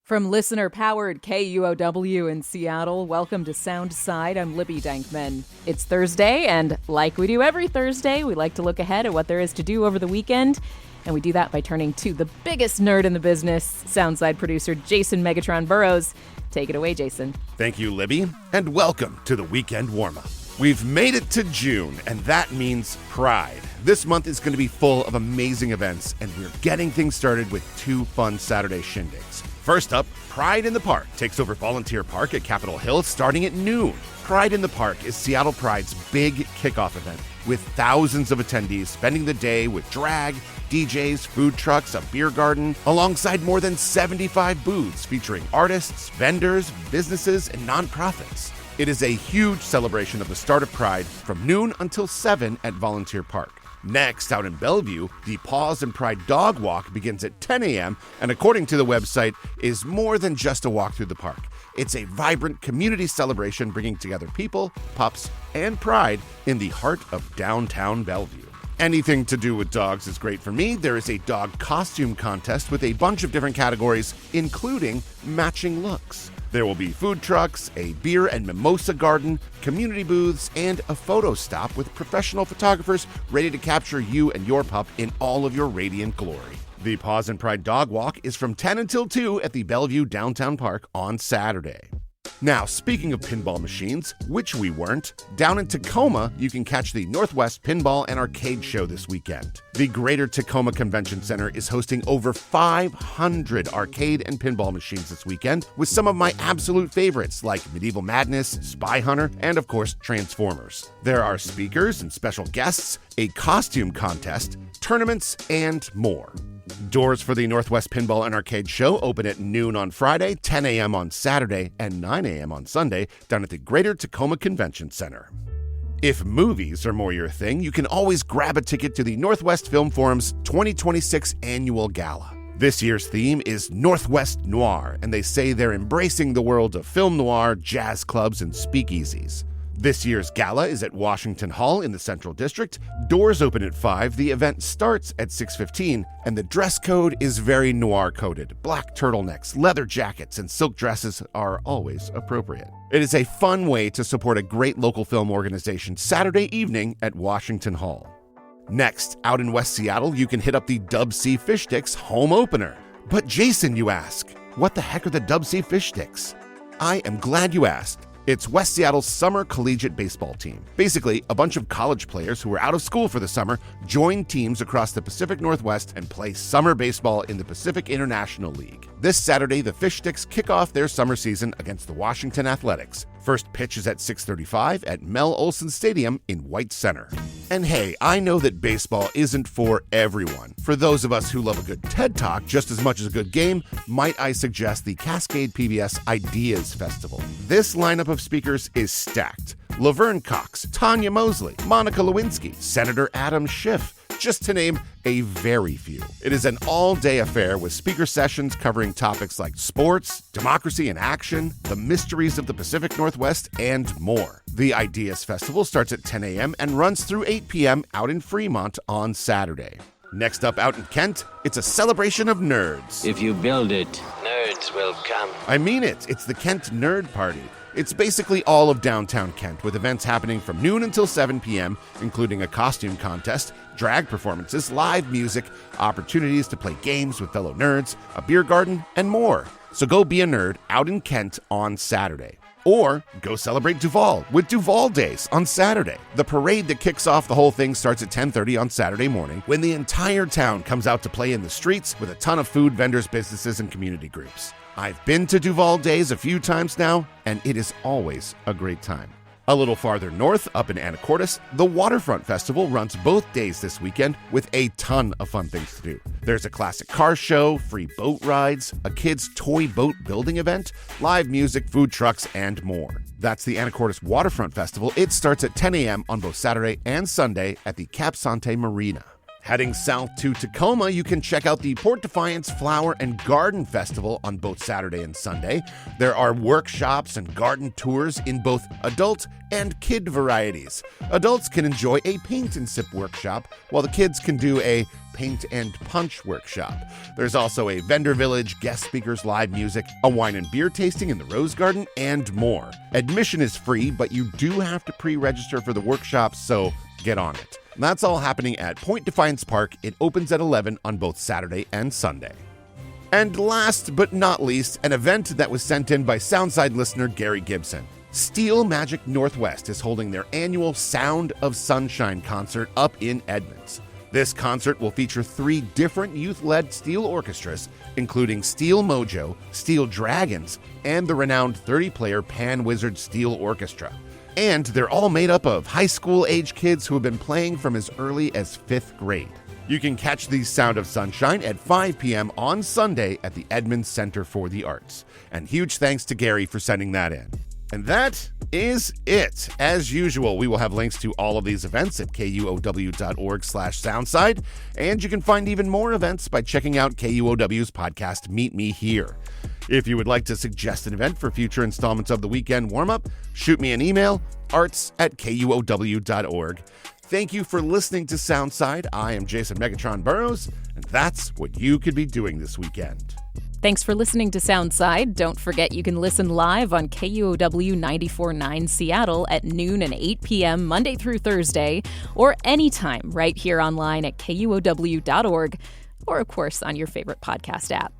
From listener-powered KUOW in Seattle, welcome to Soundside. I'm Libby Dankman. It's Thursday, and like we do every Thursday, we like to look ahead at what there is to do over the weekend. And we do that by turning to the biggest nerd in the business, Soundside producer Jason Megatron Burrows. Take it away, Jason. Thank you, Libby, and welcome to the Weekend Warmup. We've made it to June, and that means Pride. This month is going to be full of amazing events, and we're getting things started with two fun Saturday shindigs. First up, Pride in the Park takes over Volunteer Park at Capitol Hill starting at noon. Pride in the Park is Seattle Pride's big kickoff event, with thousands of attendees spending the day with drag, DJs, food trucks, a beer garden, alongside more than 75 booths featuring artists, vendors, businesses, and nonprofits. It is a huge celebration of the start of Pride from noon until 7 at Volunteer Park. Next, out in Bellevue, the Paws and Pride Dog Walk begins at 10 a.m. and according to the website, is more than just a walk through the park. It's a vibrant community celebration bringing together people, pups, and pride in the heart of downtown Bellevue. Anything to do with dogs is great for me. There is a dog costume contest with a bunch of different categories, including matching looks. There will be food trucks, a beer and mimosa garden, community booths, and a photo stop with professional photographers ready to capture you and your pup in all of your radiant glory. The Paws and Pride Dog Walk is from 10 until 2 at the Bellevue Downtown Park on Saturday. Now, speaking of pinball machines, which we weren't, down in Tacoma, you can catch the Northwest Pinball and Arcade Show this weekend. The Greater Tacoma Convention Center is hosting over 500 arcade and pinball machines this weekend, with some of my absolute favorites like Medieval Madness, Spy Hunter, and of course, Transformers. There are speakers and special guests, a costume contest, tournaments, and more. Doors for the Northwest Pinball and Arcade Show open at noon on Friday, 10 a.m. on Saturday, and 9 a.m. on Sunday down at the Greater Tacoma Convention Center. If movies are more your thing, you can always grab a ticket to the Northwest Film Forum's 2026 Annual Gala. This year's theme is Northwest Noir, and they say they're embracing the world of film noir, jazz clubs, and speakeasies. This year's gala is at Washington Hall in the Central District. Doors open at 5, the event starts at 6:15, and the dress code is very noir-coded. Black turtlenecks, leather jackets, and silk dresses are always appropriate. It is a fun way to support a great local film organization Saturday evening at Washington Hall. Next, out in West Seattle, you can hit up the Dub C Fishsticks home opener. But Jason, you ask, what the heck are the Dub C Fishsticks? I am glad you asked. It's West Seattle's summer collegiate baseball team. Basically, a bunch of college players who are out of school for the summer join teams across the Pacific Northwest and play summer baseball in the Pacific International League. This Saturday, the Fishsticks kick off their summer season against the Washington Athletics. First pitch is at 6:35 at Mel Olson Stadium in White Center. And hey, I know that baseball isn't for everyone. For those of us who love a good TED Talk just as much as a good game, might I suggest the Cascade PBS Ideas Festival. This lineup of speakers is stacked. Laverne Cox, Tanya Mosley, Monica Lewinsky, Senator Adam Schiff, just to name a very few. It is an all-day affair with speaker sessions covering topics like sports, democracy in action, the mysteries of the Pacific Northwest, and more. The Ideas Festival starts at 10 a.m. and runs through 8 p.m. out in Fremont on Saturday. Next up out in Kent, it's a celebration of nerds. If you build it, nerds will come. I mean it. It's the Kent Nerd Party. It's basically all of downtown Kent, with events happening from noon until 7 p.m., including a costume contest, drag performances, live music, opportunities to play games with fellow nerds, a beer garden, and more. So go be a nerd out in Kent on Saturday. Or go celebrate Duval with Duval Days on Saturday. The parade that kicks off the whole thing starts at 10:30 on Saturday morning, when the entire town comes out to play in the streets with a ton of food vendors, businesses, and community groups. I've been to Duval Days a few times now, and it is always a great time. A little farther north, up in Anacortes, the Waterfront Festival runs both days this weekend with a ton of fun things to do. There's a classic car show, free boat rides, a kids' toy boat building event, live music, food trucks, and more. That's the Anacortes Waterfront Festival. It starts at 10 a.m. on both Saturday and Sunday at the Cap Sante Marina. Heading south to Tacoma, you can check out the Port Defiance Flower and Garden Festival on both Saturday and Sunday. There are workshops and garden tours in both adult and kid varieties. Adults can enjoy a paint and sip workshop, while the kids can do a paint and punch workshop. There's also a vendor village, guest speakers, live music, a wine and beer tasting in the Rose Garden, and more. Admission is free, but you do have to pre-register for the workshops, so get on it. That's all happening at Point Defiance Park. It opens at 11 on both Saturday and Sunday. And last but not least, an event that was sent in by Soundside listener Gary Gibson. Steel Magic Northwest is holding their annual Sound of Sunshine concert up in Edmonds. This concert will feature 3 different youth-led steel orchestras, including Steel Mojo, Steel Dragons, and the renowned 30-player Pan Wizard Steel Orchestra. And they're all made up of high school-age kids who have been playing from as early as 5th grade. You can catch the Sound of Sunshine at 5 p.m. on Sunday at the Edmonds Center for the Arts. And huge thanks to Gary for sending that in. And that is it. As usual, we will have links to all of these events at kuow.org/soundside, and you can find even more events by checking out KUOW's podcast, Meet Me Here. If you would like to suggest an event for future installments of the Weekend Warmup, shoot me an email, arts@kuow.org. Thank you for listening to Soundside. I am Jason Megatron Burrows, and that's what you could be doing this weekend. Thanks for listening to Soundside. Don't forget you can listen live on KUOW 94.9 Seattle at noon and 8 p.m. Monday through Thursday, or anytime right here online at kuow.org, or of course on your favorite podcast app.